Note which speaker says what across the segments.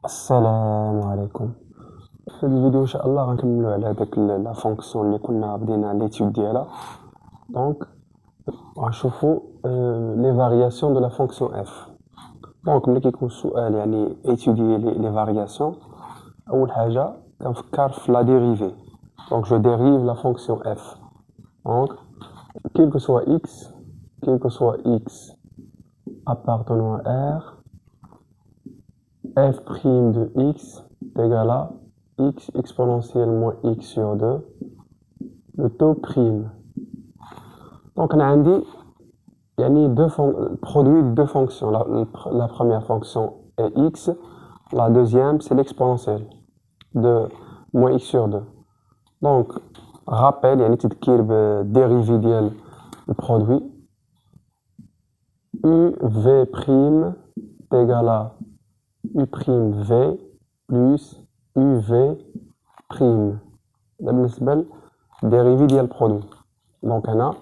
Speaker 1: السلام عليكم. في الفيديو ان شاء الله غنكملوا على داك لا فونكسيون اللي كنا بدينا ليتود ديالها. دونك غنشوفوا لي فارياسيون دو لا فونكسيون اف. دونك ملي كيكون السؤال يعني ايتوديي لي فارياسيون، اول حاجه كنفكر في لا ديريفي. دونك جو ديريف لا فونكسيون اف. دونك quel que soit x appartenant à R, f' de x est égal à x exponentielle moins x sur 2, le taux prime. Donc on a dit deux produits de deux fonctions. La première fonction est x, la deuxième c'est l'exponentielle de moins x sur 2. Donc rappel, تذكير بالديريفي ديال البرودوي uv' est égal à u' v plus uv prime. ده بالنسبة للديريفي ديال البرودوي. دونك هنا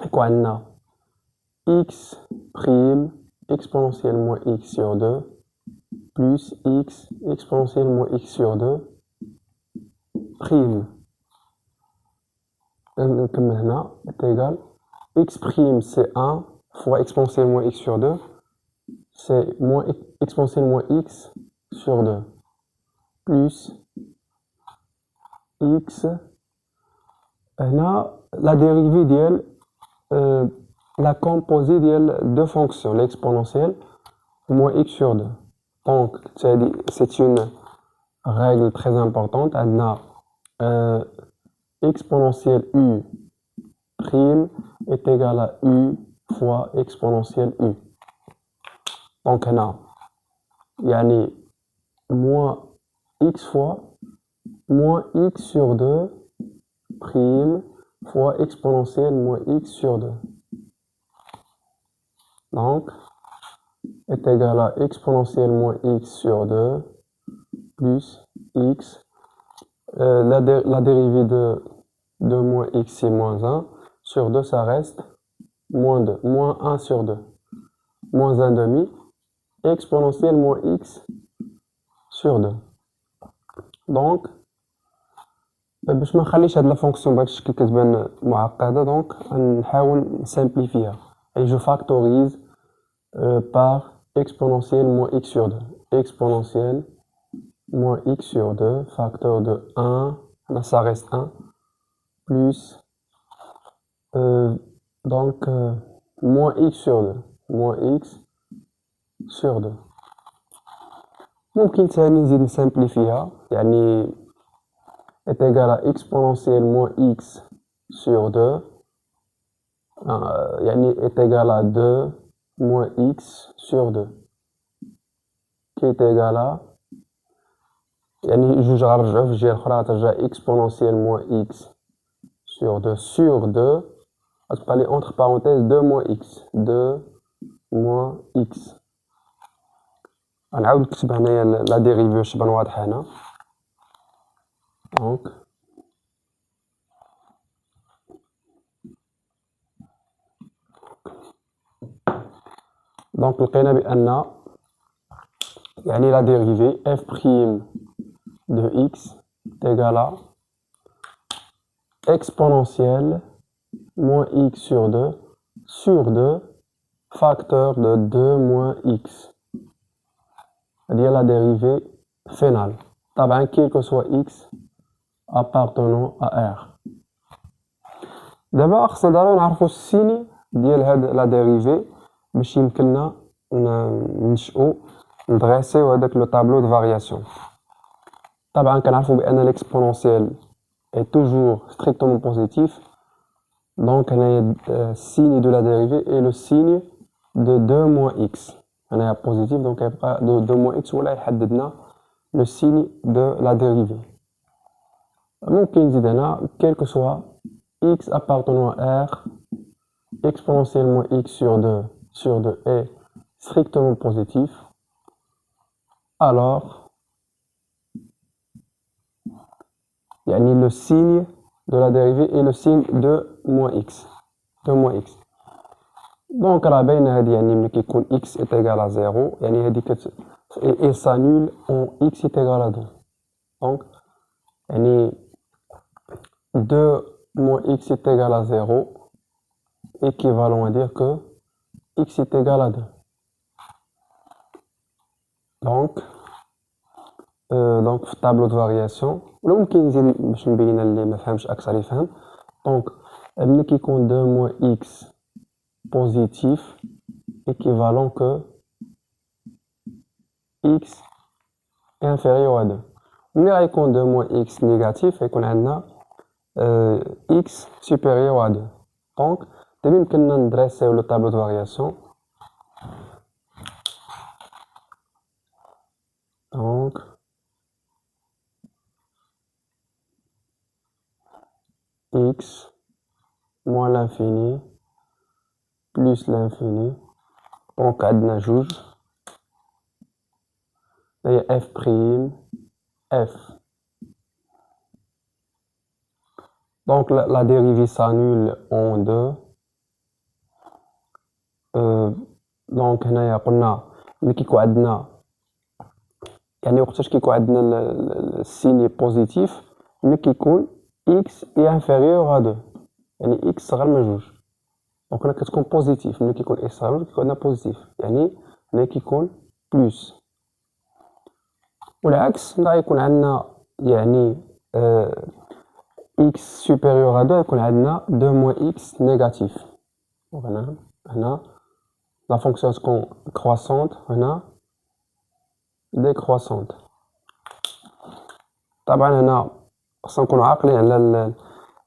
Speaker 1: يكون عندنا x prime exponentielle moins x sur 2 plus x exponentielle moins x sur 2 prime. نكمل هنا est égal x prime c'est 1 fois exponentielle moins x sur 2, c'est moins exponentielle moins x sur 2 plus x. Là, la dérivée ديال la composée ديال deux fonctions, l'exponentielle moins x sur 2. Donc c'est une règle très importante. On a exponentielle u prime est égal à u fois exponentielle u. Donc on a moins x fois moins x sur 2 prime fois exponentielle moins x sur 2. Donc est égal à exponentielle moins x sur 2 plus x. La dérivée de moins x c'est moins 1 sur 2, ça reste moins 2, moins 1 sur 2, moins 1 demi, exponentielle moins x sur 2. Donc باش ما نخليش هاد لا فونكسيون بهاد الشكل كتبان معقده، دونك نحاول نسامبليفيها. et je factorise par exponentielle moins x sur 2, exponentielle moins x sur 2 facteur de 1, là ça reste 1 plus donc moins x sur 2, moins x sur 2. ممكن ثاني نزيد نسامبليفيها، يعني est égal à exponentielle moins x sur 2 est égal à 2 moins x sur 2 qui est égal à جوج غنرجعو في الجهة الأخرى ترجع exponentielle moins x sur 2 غتبقى لي entre parenthèses 2 moins x 2 moins x. غنعاود نكتب هنايا لا ديريفي باش تبان واضحة هنا. دونك لقينا بأن la dérivée f' de x est égale à exponentielle moins x sur 2 facteur de 2 moins x. C'est-à-dire la dérivée finale. طبعا quel que soit x appartenant à R. دابا خصنا ضروري نعرفو السيني ديال هاد لا ديريفي باش يمكننا ننشئو ندريسيو هذاك لو طابلو دو فارياسيون. طبعا كنعرفو بان l'exponentielle est toujours strictement positif. Donc هنايا السيني دو لا ديريفي est le signe de 2 moins x. هنايا positif donc يبقى 2 moins x ولا يحددنا le signe de la dérivée. ممكن نزيد هنا quel que soit x appartenant à R, exponentielle moins x sur 2 est strictement positif, alors le signe de la dérivée est le signe de moins x. Donc راه باينه هادي ملي كيكون x est égal à 0 هادي et s'annule en x est égal à 2. Donc, 2 moins x est égal à 0, équivalent à dire que x est égal à 2. Donc, في الطابلو de variation ولا ممكن نزيد باش نبين اللي ما فهمش اكثر يفهم. دونك ملي كيكون 2 moins x positif équivalent que x est inférieur à 2. ملي غيكون 2 moins x négatif يكون عندنا x supérieur à 2. دونك دابا يمكننا ندريسيو لو طابلو de variation. Donc x moins l'infini plus l'infini. Donc عندنا جوج هي f prime f. Donc la dérivée s'annule en 2. دونك هنايا قلنا ملي كيكون عندنا يعني وقتاش كيكون عندنا السيني بوزيتيف ملي كيكون x est inférieur à 2 يعني x صغر من جوج. دونك هنا كتكون بوزيتيف ملي كيكون x صغر من جوج كيكون عندنا بوزيتيف يعني هنا كيكون بلوس. والعكس ملي غيكون عندنا يعني x supérieur à 2 يكون عندنا 2 moins x négatif. دونك هنا la fonction تكون croissante هنا décroissante. طبعا هنا خصنا نكونوا عاقلين على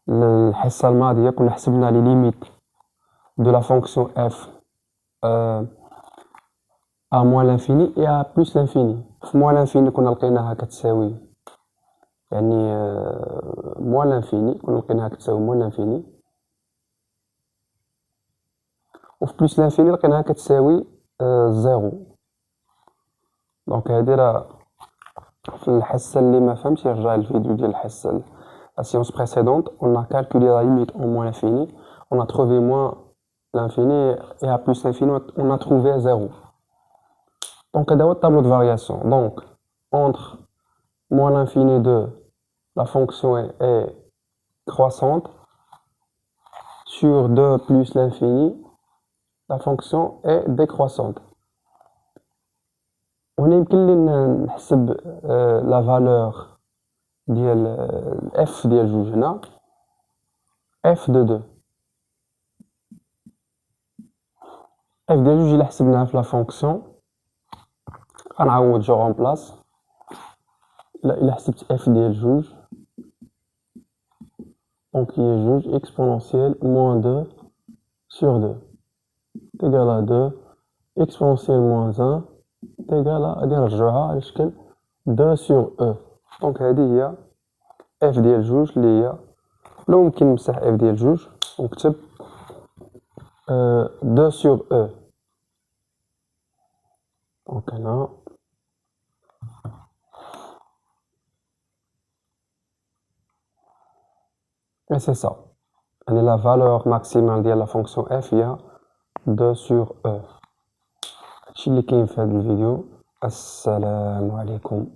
Speaker 1: الحصة الماضية كنا حسبنا لي ليميت de la fonction f à moins l'infini et à plus l'infini. في moins l'infini كنا لقيناها كتساوي يعني moins l'infini كنا لقيناها كتساوي moins l'infini وفي plus l'infini لقيناها كتساوي زيرو. دونك هادي راه في الحصة اللي ما فهمش يرجع الفيديو ديال الحصة la séance précédente. On a calculé la limite en moins l'infini, on a trouvé moins l'infini et à plus l'infini on a trouvé 0. Donc هذا هو tableau de variation. Donc entre moins l'infini de la fonction est croissante sur 2 plus l'infini la fonction est décroissante. هنا يمكن لنا نحسب la valeur ديال f ديال جوج هنا f de 2. f ديال جوج إلا حسبناها في لا فونكسيون غنعوض جو رومبلاس. إلا حسبت f ديال جوج دونك هي جوج exponentielle moins 2 sur 2 égal à 2 exponentielle moins 1 égal à غادي نرجعوها على شكل 2 sur e. دونك هذه هي f ديال جوج اللي هي لو ممكن نمسح f ديال جوج ونكتب 2 sur e. دونك هنا et c'est ça يعني la valeur maximale ديال la fonction f هي 2 sur e. هادشي اللي كاين في هاد الفيديو. السلام عليكم.